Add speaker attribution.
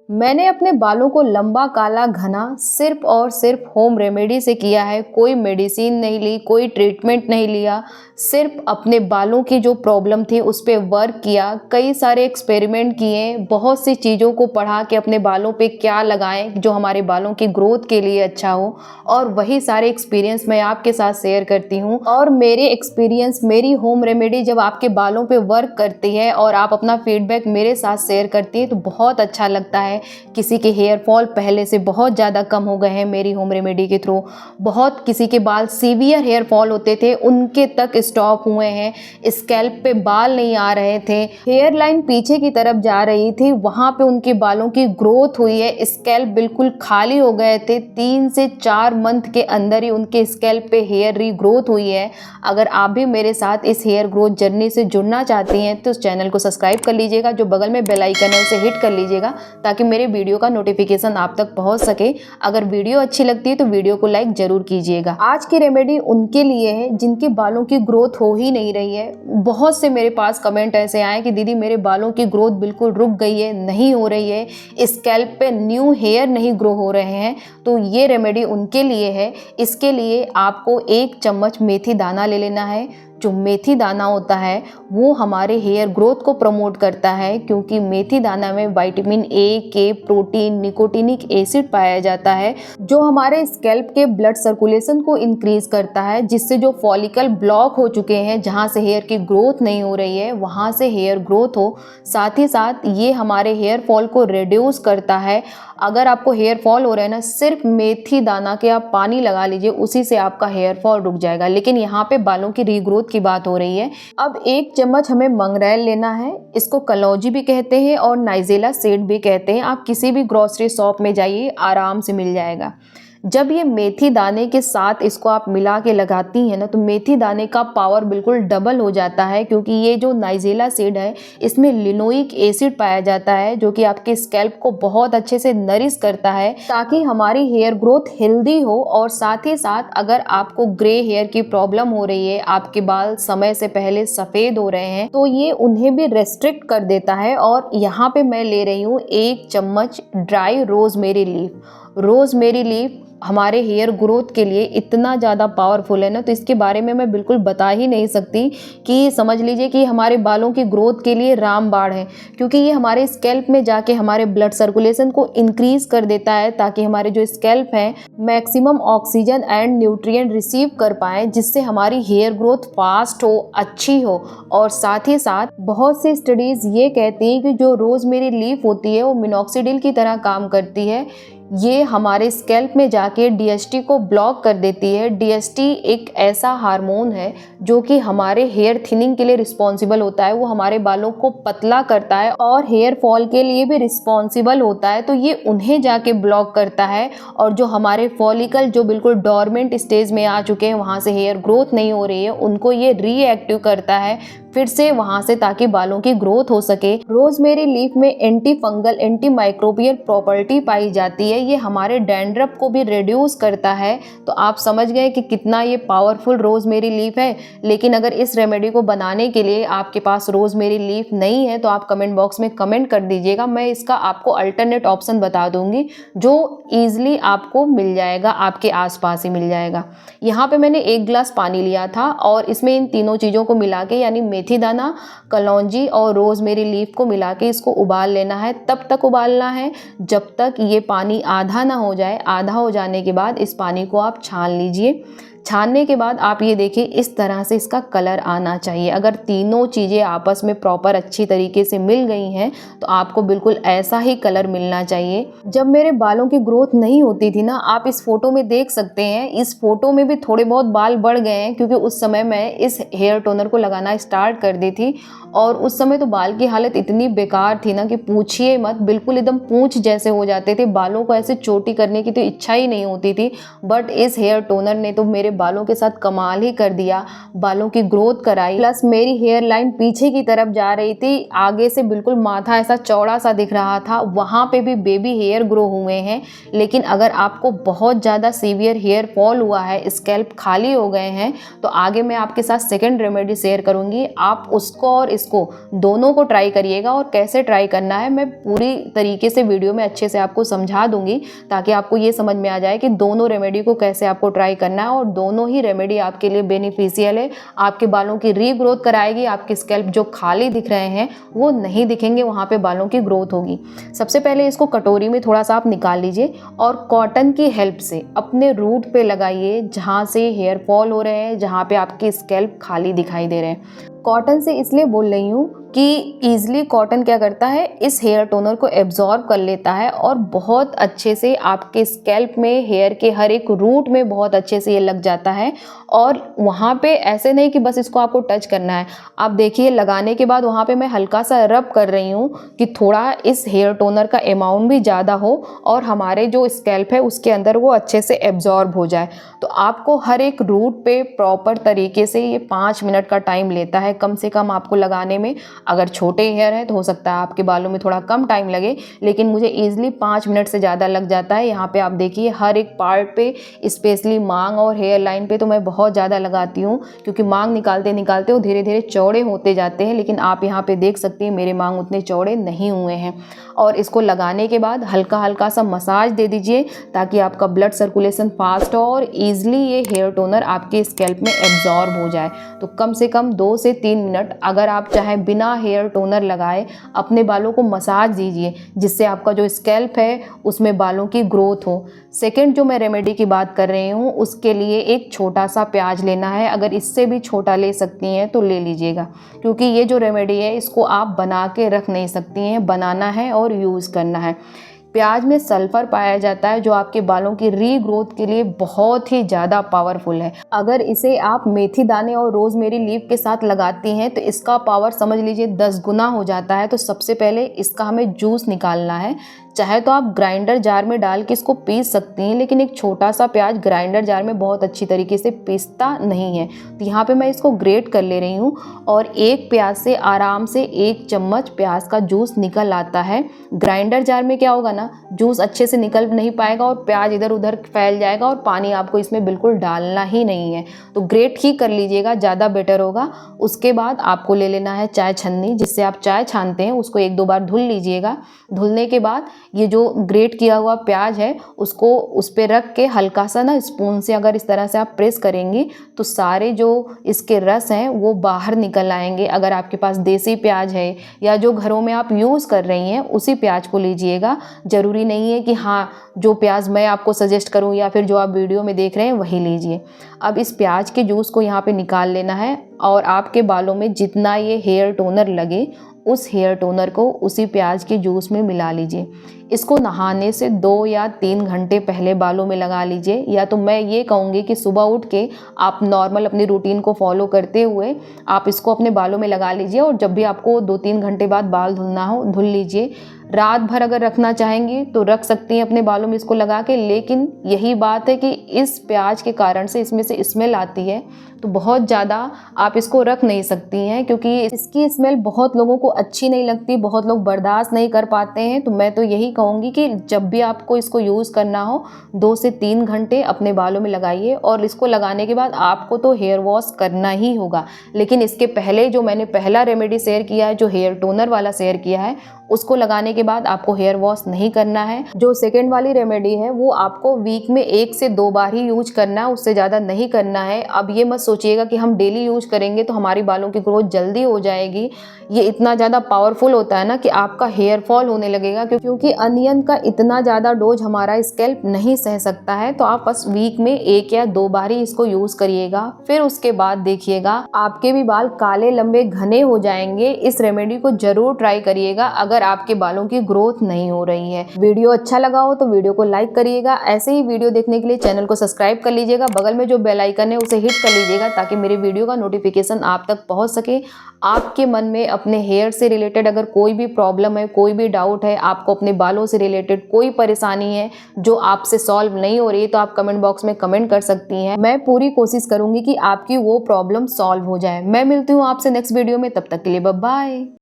Speaker 1: मैंने अपने बालों को लंबा काला घना सिर्फ और सिर्फ होम रेमेडी से किया है। कोई मेडिसिन नहीं ली, कोई ट्रीटमेंट नहीं लिया, सिर्फ अपने बालों की जो प्रॉब्लम थी उस पे वर्क किया। कई सारे एक्सपेरिमेंट किए, बहुत सी चीज़ों को पढ़ा कि अपने बालों पे क्या लगाएं जो हमारे बालों की ग्रोथ के लिए अच्छा हो, और वही सारे एक्सपीरियंस मैं आपके साथ शेयर करती हूँ। और मेरे एक्सपीरियंस, मेरी होम रेमेडी जब आपके बालों पे वर्क करती है और आप अपना फीडबैक मेरे साथ शेयर करती है तो बहुत अच्छा लगता है। किसी के हेयर फॉल पहले से बहुत ज़्यादा कम हो गए हैं मेरी होम रेमेडी के थ्रू। बहुत किसी के बाल सीवियर हेयर फॉल होते थे, उनके तक स्टॉप हुए हैं। स्कैल्प पे बाल नहीं आ रहे थे, हेयर लाइन पीछे की तरफ जा रही थी, वहाँ पे उनके बालों की ग्रोथ हुई है। स्कैल्प बिल्कुल खाली हो गए थे, 3 से 4 मंथ के अंदर ही उनके स्कैल्प पे हेयर रीग्रोथ हुई है। अगर आप भी मेरे साथ इस हेयर ग्रोथ जर्नी से जुड़ना चाहती हैं तो इस चैनल को सब्सक्राइब कर लीजिएगा, जो बगल में बेल आइकन है उसे हिट कर लीजिएगा ताकि मेरे वीडियो का नोटिफिकेशन आप तक पहुंच सके। अगर वीडियो अच्छी लगती है तो वीडियो को लाइक जरूर कीजिएगा। आज की रेमेडी उनके लिए है जिनके बालों की ग्रोथ हो ही नहीं रही है। बहुत से मेरे पास कमेंट ऐसे आए कि दीदी मेरे बालों की ग्रोथ बिल्कुल रुक गई है, नहीं हो रही है, स्कैल्प पे न्यू हेयर नहीं ग्रो हो रहे हैं। तो ये रेमेडी उनके लिए है। इसके लिए आपको 1 चम्मच मेथी दाना ले लेना है। जो मेथी दाना होता है वो हमारे हेयर ग्रोथ को प्रमोट करता है, क्योंकि मेथी दाना में विटामिन ए, के, प्रोटीन, निकोटिनिक एसिड पाया जाता है जो हमारे स्कैल्प के ब्लड सर्कुलेशन को इंक्रीज करता है, जिससे जो फॉलिकल ब्लॉक हो चुके हैं, जहां से हेयर की ग्रोथ नहीं हो रही है, वहां से हेयर ग्रोथ हो। साथ ही साथ ये हमारे हेयर फॉल को रिड्यूस करता है। अगर आपको हेयर फॉल हो रहा है ना, सिर्फ मेथी दाना के आप पानी लगा लीजिए, उसी से आपका हेयर फॉल रुक जाएगा। लेकिन यहाँ पे बालों की रीग्रोथ की बात हो रही है। अब 1 चम्मच हमें मंगरेल लेना है। इसको कलौंजी भी कहते हैं और नाइजेला सीड भी कहते हैं। आप किसी भी ग्रोसरी शॉप में जाइए, आराम से मिल जाएगा। जब ये मेथी दाने के साथ इसको आप मिला के लगाती हैं ना, तो मेथी दाने का पावर बिल्कुल डबल हो जाता है, क्योंकि ये जो नाइजेला सीड है इसमें लिनोइक एसिड पाया जाता है जो कि आपके स्कैल्प को बहुत अच्छे से नरिश करता है ताकि हमारी हेयर ग्रोथ हेल्दी हो। और साथ ही साथ अगर आपको ग्रे हेयर की प्रॉब्लम हो रही है, आपके बाल समय से पहले सफ़ेद हो रहे हैं, तो ये उन्हें भी रेस्ट्रिक्ट कर देता है। और यहाँ पे मैं ले रही हूँ 1 चम्मच dry rosemary leaf. Rosemary leaf हमारे हेयर ग्रोथ के लिए इतना ज़्यादा पावरफुल है ना, तो इसके बारे में मैं बिल्कुल बता ही नहीं सकती कि समझ लीजिए कि हमारे बालों की ग्रोथ के लिए रामबाण है, क्योंकि ये हमारे स्कैल्प में जाके हमारे ब्लड सर्कुलेशन को इंक्रीज कर देता है ताकि हमारे जो स्कैल्प हैं maximum oxygen and nutrient receive कर पाए, जिससे हमारी हेयर ग्रोथ फास्ट हो, अच्छी हो। और साथ ही साथ बहुत सी स्टडीज़ ये कहती हैं कि जो रोजमेरी लीफ होती है वो मिनॉक्सिडिल की तरह काम करती है। ये हमारे स्कैल्प में जाके डीएचटी को ब्लॉक कर देती है। डीएचटी एक ऐसा हार्मोन है जो कि हमारे हेयर थिनिंग के लिए रिस्पॉन्सिबल होता है। वो हमारे बालों को पतला करता है और हेयर फॉल के लिए भी रिस्पॉन्सिबल होता है। तो ये उन्हें जाके ब्लॉक करता है, और जो हमारे फॉलिकल जो बिल्कुल डॉर्मेंट स्टेज में आ चुके हैं, वहाँ से हेयर ग्रोथ नहीं हो रही है, उनको ये रीएक्टिव करता है फिर से वहां से, ताकि बालों की ग्रोथ हो सके। रोजमेरी लीफ में anti fungal, anti microbial property पाई जाती है। ये हमारे डैंड्रफ को भी रिड्यूस करता है। तो आप समझ गए कि कितना ये पावरफुल रोजमेरी लीफ है। लेकिन अगर इस रेमेडी को बनाने के लिए आपके पास रोजमेरी लीफ नहीं है तो आप कमेंट बॉक्स में कमेंट कर दीजिएगा, मैं इसका आपको अल्टरनेट ऑप्शन बता दूंगी जो ईजिली आपको मिल जाएगा, आपके आसपास ही मिल जाएगा। यहाँ पे मैंने 1 गिलास पानी लिया था और इसमें इन तीनों चीज़ों को मिला के, यानी मेथी दाना, कलौंजी और रोजमेरी लीफ को मिला के इसको उबाल लेना है। तब तक उबालना है जब तक ये पानी आधा ना हो जाए। आधा हो जाने के बाद इस पानी को आप छान लीजिए। छानने के बाद आप ये देखिए इस तरह से इसका कलर आना चाहिए। अगर तीनों चीज़ें आपस में प्रॉपर अच्छी तरीके से मिल गई हैं तो आपको बिल्कुल ऐसा ही कलर मिलना चाहिए। जब मेरे बालों की ग्रोथ नहीं होती थी ना, आप इस फोटो में देख सकते हैं, इस फोटो में भी थोड़े बहुत बाल बढ़ गए हैं, क्योंकि उस समय मैं इस हेयर टोनर को लगाना स्टार्ट कर दी थी। और उस समय तो बाल की हालत इतनी बेकार थी ना कि पूछिए मत, बिल्कुल एकदम पूंछ जैसे हो जाते थे। बालों को ऐसे चोटी करने की तो इच्छा ही नहीं होती थी। बट इस हेयर टोनर ने तो मेरे बालों के साथ कमाल ही कर दिया, बालों की ग्रोथ कराई, प्लस मेरी हेयर लाइन पीछे की तरफ जा रही थी, आगे से बिल्कुल माथा ऐसा चौड़ा सा दिख रहा था, वहाँ पे भी बेबी हेयर ग्रो हुए हैं। लेकिन अगर आपको बहुत ज़्यादा सीवियर हेयर फॉल हुआ है, स्कैल्प खाली हो गए हैं, तो आगे मैं आपके साथ सेकेंड रेमेडी शेयर करूँगी। आप उसको और इसको दोनों को ट्राई करिएगा, और कैसे ट्राई करना है मैं पूरी तरीके से वीडियो में अच्छे से आपको समझा दूंगी, ताकि आपको ये समझ में आ जाए कि दोनों रेमेडी को कैसे आपको ट्राई करना है। और दोनों ही रेमेडी आपके लिए बेनिफिशियल है, आपके बालों की रीग्रोथ कराएगी, आपके स्कैल्प जो खाली दिख रहे हैं वो नहीं दिखेंगे, वहाँ पे बालों की ग्रोथ होगी। सबसे पहले इसको कटोरी में थोड़ा सा आप निकाल लीजिए और कॉटन की हेल्प से अपने रूट पे लगाइए, जहाँ से हेयर फॉल हो रहे हैं, जहाँ पे आपके स्कैल्प खाली दिखाई दे रहे हैं। कॉटन से इसलिए बोल रही हूँ कि ईजिली कॉटन क्या करता है, इस हेयर टोनर को एब्जॉर्ब कर लेता है और बहुत अच्छे से आपके स्कैल्प में, हेयर के हर एक रूट में बहुत अच्छे से ये लग जाता है। और वहाँ पे ऐसे नहीं कि बस इसको आपको टच करना है, आप देखिए लगाने के बाद वहाँ पे मैं हल्का सा रब कर रही हूँ कि थोड़ा इस हेयर टोनर का अमाउंट भी ज़्यादा हो और हमारे जो स्कैल्प है उसके अंदर वो अच्छे से एब्जॉर्ब हो जाए। तो आपको हर एक रूट पे प्रॉपर तरीके से ये 5 मिनट का टाइम लेता है कम से कम आपको लगाने में। अगर छोटे हेयर है तो हो सकता है आपके बालों में थोड़ा कम टाइम लगे, लेकिन मुझे ईजिली 5 मिनट से ज़्यादा लग जाता है। यहाँ पे आप देखिए हर एक पार्ट पे, स्पेशली मांग और हेयर लाइन पे तो मैं बहुत ज़्यादा लगाती हूँ, क्योंकि मांग निकालते निकालते वो धीरे धीरे चौड़े होते जाते हैं। लेकिन आप यहाँ पे देख सकते हैं मेरे मांग उतने चौड़े नहीं हुए हैं। और इसको लगाने के बाद हल्का हल्का सा मसाज दे दीजिए, ताकि आपका ब्लड सर्कुलेशन फास्ट हो और ईजिली ये हेयर टोनर आपके स्कैल्प में एब्जॉर्ब हो जाए। तो कम से कम 2 से 3 मिनट अगर आप चाहे बिना हेयर टोनर लगाए अपने बालों को मसाज दीजिए, जिससे आपका जो स्कैल्प है उसमें बालों की ग्रोथ हो। सेकेंड जो मैं रेमेडी की बात कर रही हूँ, उसके लिए एक छोटा सा प्याज लेना है। अगर इससे भी छोटा ले सकती हैं तो ले लीजिएगा, क्योंकि ये जो रेमेडी है इसको आप बना के रख नहीं सकती हैं, बनाना है और यूज़ करना है। प्याज में सल्फर पाया जाता है, जो आपके बालों की रीग्रोथ के लिए बहुत ही ज़्यादा पावरफुल है। अगर इसे आप मेथी दाने और रोज़मेरी लीफ के साथ लगाती हैं तो इसका पावर समझ लीजिए 10 गुना हो जाता है। तो सबसे पहले इसका हमें जूस निकालना है। चाहे तो आप ग्राइंडर जार में डाल के इसको पीस सकती हैं, लेकिन एक छोटा सा प्याज ग्राइंडर जार में बहुत अच्छी तरीके से पीसता नहीं है। तो यहाँ पे मैं इसको ग्रेट कर ले रही हूँ और एक प्याज से आराम से 1 चम्मच प्याज का जूस निकल आता है। ग्राइंडर जार में क्या होगा ना, जूस अच्छे से निकल नहीं पाएगा और प्याज इधर उधर फैल जाएगा और पानी आपको इसमें बिल्कुल डालना ही नहीं है। तो ग्रेट ही कर लीजिएगा, ज़्यादा बेटर होगा। उसके बाद आपको ले लेना है चाय छन्नी, जिससे आप चाय छानते हैं, उसको 1-2 बार धुल लीजिएगा। धुलने के बाद ये जो ग्रेट किया हुआ प्याज है उसको उस पर रख के हल्का सा ना स्पून से अगर इस तरह से आप प्रेस करेंगी तो सारे जो इसके रस हैं वो बाहर निकल आएंगे। अगर आपके पास देसी प्याज है या जो घरों में आप यूज़ कर रही हैं उसी प्याज को लीजिएगा। ज़रूरी नहीं है कि हाँ जो प्याज मैं आपको सजेस्ट करूँ या फिर जो आप वीडियो में देख रहे हैं वही लीजिए। अब इस प्याज के जूस को यहाँ पे निकाल लेना है और आपके बालों में जितना ये हेयर टोनर लगे उस हेयर टोनर को उसी प्याज के जूस में मिला लीजिए। इसको नहाने से 2 या 3 घंटे पहले बालों में लगा लीजिए, या तो मैं ये कहूँगी कि सुबह उठ के आप नॉर्मल अपनी रूटीन को फॉलो करते हुए आप इसको अपने बालों में लगा लीजिए और जब भी आपको 2-3 घंटे बाद बाल धुलना हो धुल लीजिए। रात भर अगर रखना चाहेंगी तो रख सकती हैं अपने बालों में इसको लगा के, लेकिन यही बात है कि इस प्याज के कारण से इसमें से स्मेल आती है, तो बहुत ज़्यादा आप इसको रख नहीं सकती हैं, क्योंकि इसकी स्मेल बहुत लोगों को अच्छी नहीं लगती, बहुत लोग बर्दाश्त नहीं कर पाते हैं। तो मैं तो यही कहूँगी कि जब भी आपको इसको यूज़ करना हो 2 से 3 घंटे अपने बालों में लगाइए और इसको लगाने के बाद आपको तो हेयर वॉश करना ही होगा। लेकिन इसके पहले जो मैंने पहला रेमेडी शेयर किया है, जो हेयर टोनर वाला शेयर किया है, उसको लगाने के बाद आपको हेयर वॉश नहीं करना है। जो सेकेंड वाली रेमेडी है वो आपको वीक में 1 से 2 बार ही यूज करना है, उससे ज़्यादा नहीं करना है। अब ये मत सोचिएगा कि हम डेली यूज करेंगे तो हमारी बालों की ग्रोथ जल्दी हो जाएगी। ये इतना ज़्यादा पावरफुल होता है ना कि आपका हेयर फॉल होने लगेगा, क्योंकि अनियन का इतना ज़्यादा डोज हमारा स्कैल्प नहीं सह सकता है। तो आप बस वीक में 1 या 2 बार ही इसको यूज करिएगा, फिर उसके बाद देखिएगा आपके भी बाल काले लंबे घने हो जाएंगे। इस रेमेडी को जरूर ट्राई करिएगा अगर आपके बालों की ग्रोथ नहीं हो रही है। वीडियो अच्छा लगा हो तो वीडियो को लाइक करिएगा। ऐसे ही वीडियो देखने के लिए चैनल को सब्सक्राइब कर लीजिएगा। बगल में जो बेल आइकन है उसे हिट कर लीजिएगा ताकि मेरे वीडियो का नोटिफिकेशन आप तक पहुंच सके। आपके मन में अपने हेयर से रिलेटेड अगर कोई भी प्रॉब्लम है, कोई भी डाउट है, आपको अपने बालों बालों से रिलेटेड कोई परेशानी है जो आपसे सॉल्व नहीं हो रही है तो आप कमेंट बॉक्स में कमेंट कर सकती हैं। मैं पूरी कोशिश करूंगी कि आपकी वो प्रॉब्लम सॉल्व हो जाए। मैं मिलती हूँ आपसे नेक्स्ट वीडियो में, तब तक के लिए बाय बाय।